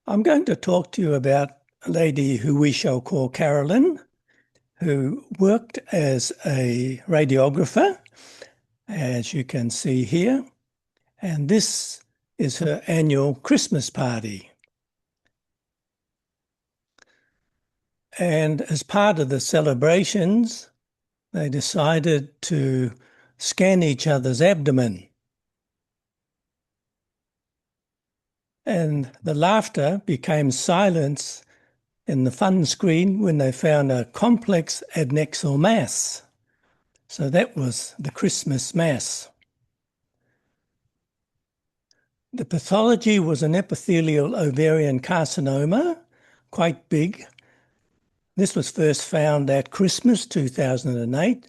I'm going to talk to you about a lady who we shall call Carolyn, who worked as a radiographer, as you can see here. And this is her annual Christmas party. And as part of the celebrations, they decided to scan each other's abdomen. And the laughter became silence in the fun screen when they found a complex adnexal mass. So that was the Christmas mass. The pathology was an epithelial ovarian carcinoma, quite big. This was first found at Christmas 2008.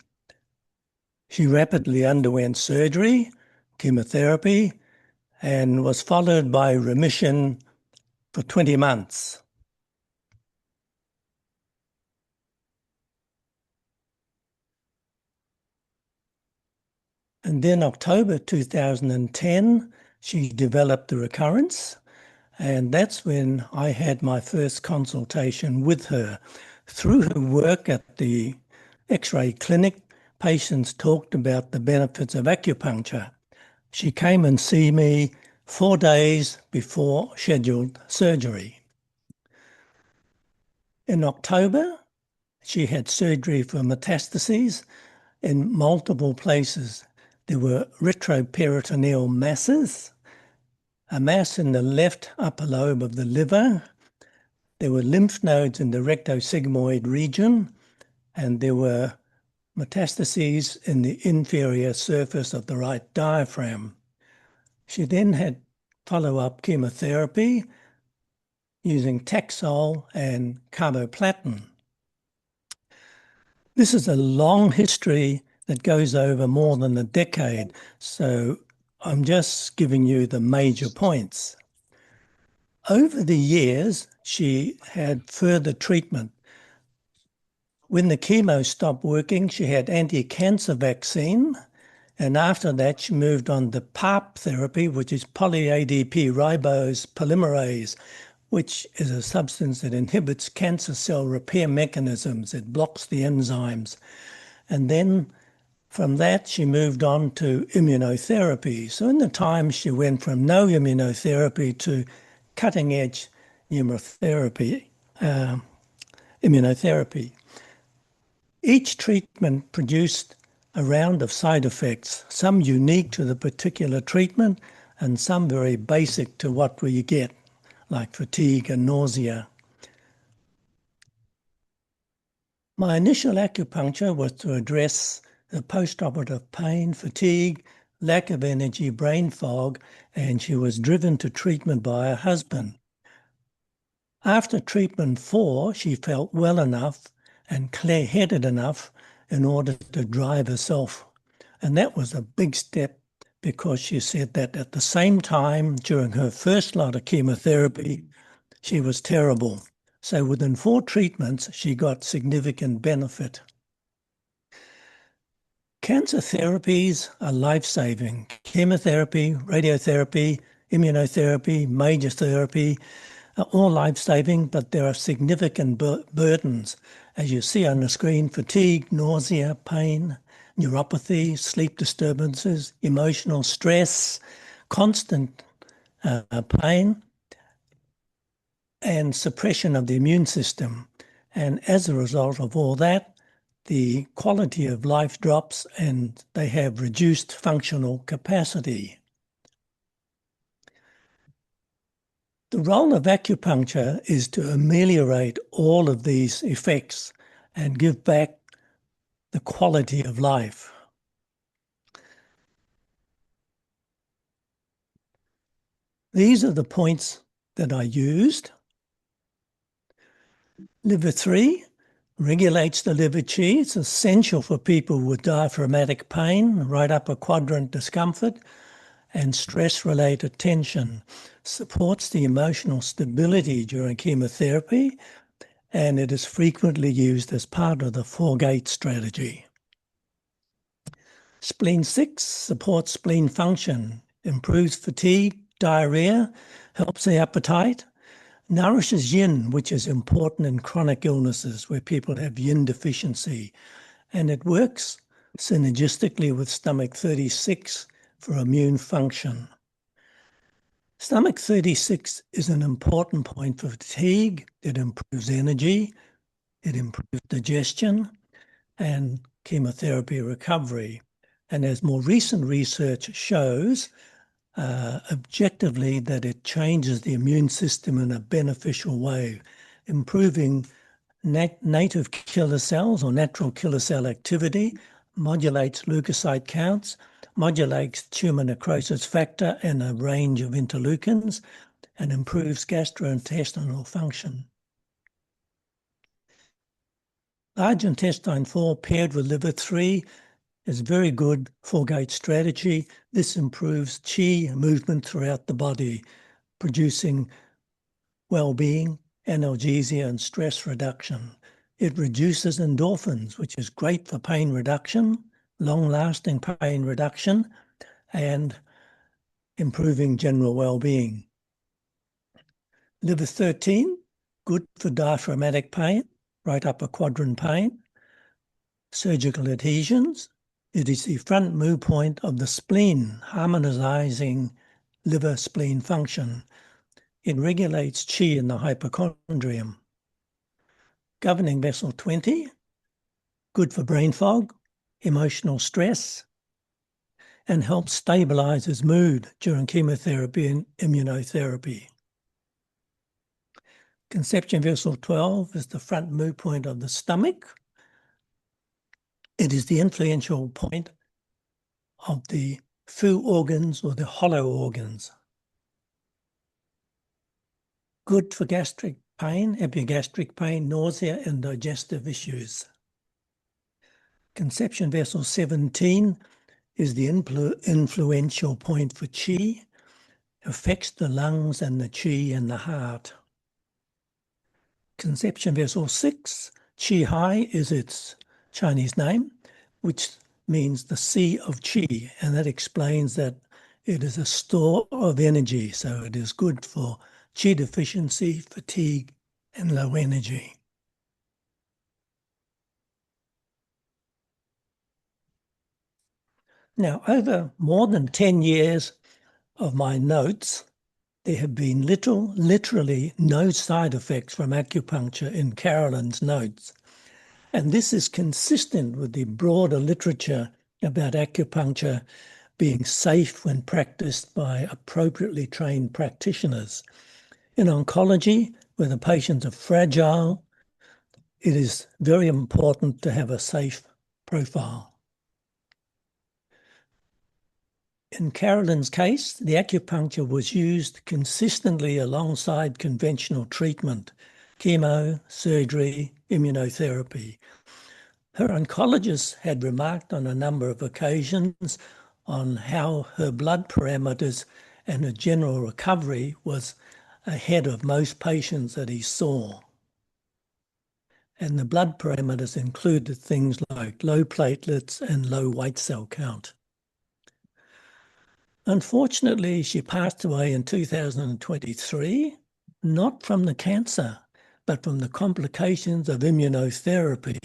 She rapidly underwent surgery, chemotherapy, and was followed by remission for 20 months. And then October 2010, she developed the recurrence, and that's when I had my first consultation with her. Through her work at the X-ray clinic, patients talked about the benefits of acupuncture. She came and see me 4 days before scheduled surgery. In October, she had surgery for metastases in multiple places. There were retroperitoneal masses, a mass in the left upper lobe of the liver. There were lymph nodes in the rectosigmoid region, and there were metastases in the inferior surface of the right diaphragm. She then had follow-up chemotherapy using Taxol and carboplatin. This is a long history that goes over more than a decade, so I'm just giving you the major points. Over the years, she had further treatment. When the chemo stopped working, she had anti-cancer vaccine, and after that she moved on to PARP therapy, which is poly-ADP ribose polymerase, which is a substance that inhibits cancer cell repair mechanisms. It blocks the enzymes. And then from that, she moved on to immunotherapy. So in the time, she went from no immunotherapy to cutting-edge immunotherapy. Each treatment produced a round of side effects, some unique to the particular treatment and some very basic to what we get, like fatigue and nausea. My initial acupuncture was to address the postoperative pain, fatigue, lack of energy, brain fog, and she was driven to treatment by her husband. After treatment 4, she felt well enough and clear-headed enough in order to drive herself. And that was a big step because she said that at the same time, during her first lot of chemotherapy, she was terrible. So within 4 treatments, she got significant benefit. Cancer therapies are life-saving. Chemotherapy, radiotherapy, immunotherapy, major therapy are all life-saving, but there are significant burdens. As you see on the screen, fatigue, nausea, pain, neuropathy, sleep disturbances, emotional stress, constant pain, and suppression of the immune system. And as a result of all that, the quality of life drops and they have reduced functional capacity. The role of acupuncture is to ameliorate all of these effects and give back the quality of life. These are the points that I used. Liver 3 regulates the liver qi. It's essential for people with diaphragmatic pain, right upper quadrant discomfort, and stress-related tension. Supports the emotional stability during chemotherapy, and it is frequently used as part of the 4-gate strategy. Spleen 6 supports spleen function, improves fatigue, diarrhea, helps the appetite. Nourishes yin, which is important in chronic illnesses where people have yin deficiency. And it works synergistically with stomach 36 for immune function. Stomach 36 is an important point for fatigue. It improves energy, it improves digestion, and chemotherapy recovery. And as more recent research shows, objectively that it changes the immune system in a beneficial way, improving native killer cells or natural killer cell activity, modulates leukocyte counts, modulates tumor necrosis factor and a range of interleukins, and improves gastrointestinal function. Large intestine 4 paired with liver 3 is very good four-gate strategy. This improves qi movement throughout the body, producing well-being, analgesia, and stress reduction. It reduces endorphins, which is great for pain reduction, long-lasting pain reduction, and improving general well-being. Liver 13, good for diaphragmatic pain, right upper quadrant pain, surgical adhesions. It is the front move point of the spleen, harmonizing liver-spleen function. It regulates qi in the hypochondrium. Governing vessel 20, good for brain fog, emotional stress, and helps stabilize his mood during chemotherapy and immunotherapy. Conception vessel 12 is the front move point of the stomach. It is the influential point of the fu organs or the hollow organs. Good for gastric pain, epigastric pain, nausea, and digestive issues. Conception vessel 17 is the influential point for qi, affects the lungs and the qi and the heart. Conception vessel 6, Qi Hai is its Chinese name, which means the sea of qi, and that explains that it is a store of energy, so it is good for qi deficiency, fatigue, and low energy. Now, over more than 10 years of my notes, there have been literally no side effects from acupuncture in Carolyn's notes. And this is consistent with the broader literature about acupuncture being safe when practiced by appropriately trained practitioners. In oncology, where the patients are fragile, it is very important to have a safe profile. In Carolyn's case, the acupuncture was used consistently alongside conventional treatment, chemo, surgery, immunotherapy. Her oncologist had remarked on a number of occasions on how her blood parameters and her general recovery was ahead of most patients that he saw. And the blood parameters included things like low platelets and low white cell count. Unfortunately, she passed away in 2023, not from the cancer, but from the complications of immunotherapy.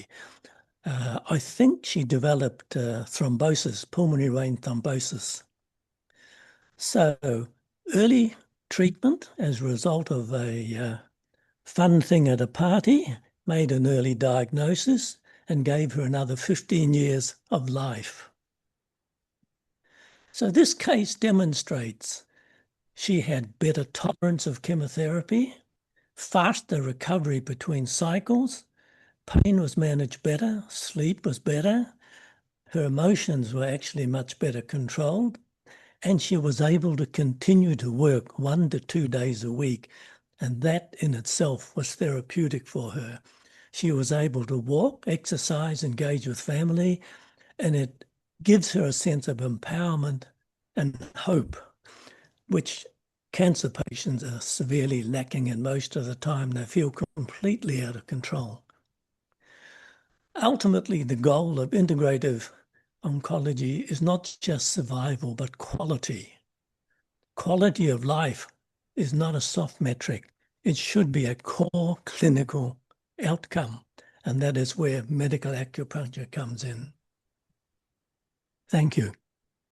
I think she developed thrombosis, pulmonary vein thrombosis. So early treatment as a result of a fun thing at a party made an early diagnosis and gave her another 15 years of life. So this case demonstrates she had better tolerance of chemotherapy, faster recovery between cycles, pain was managed better, sleep was better, her emotions were actually much better controlled, and she was able to continue to work 1 to 2 days a week, and that in itself was therapeutic for her. She was able to walk, exercise, engage with family, and it gives her a sense of empowerment and hope, which cancer patients are severely lacking in most of the time. They feel completely out of control. Ultimately, the goal of integrative oncology is not just survival, but quality. Quality of life is not a soft metric. it should be a core clinical outcome, and that is where medical acupuncture comes in. Thank you.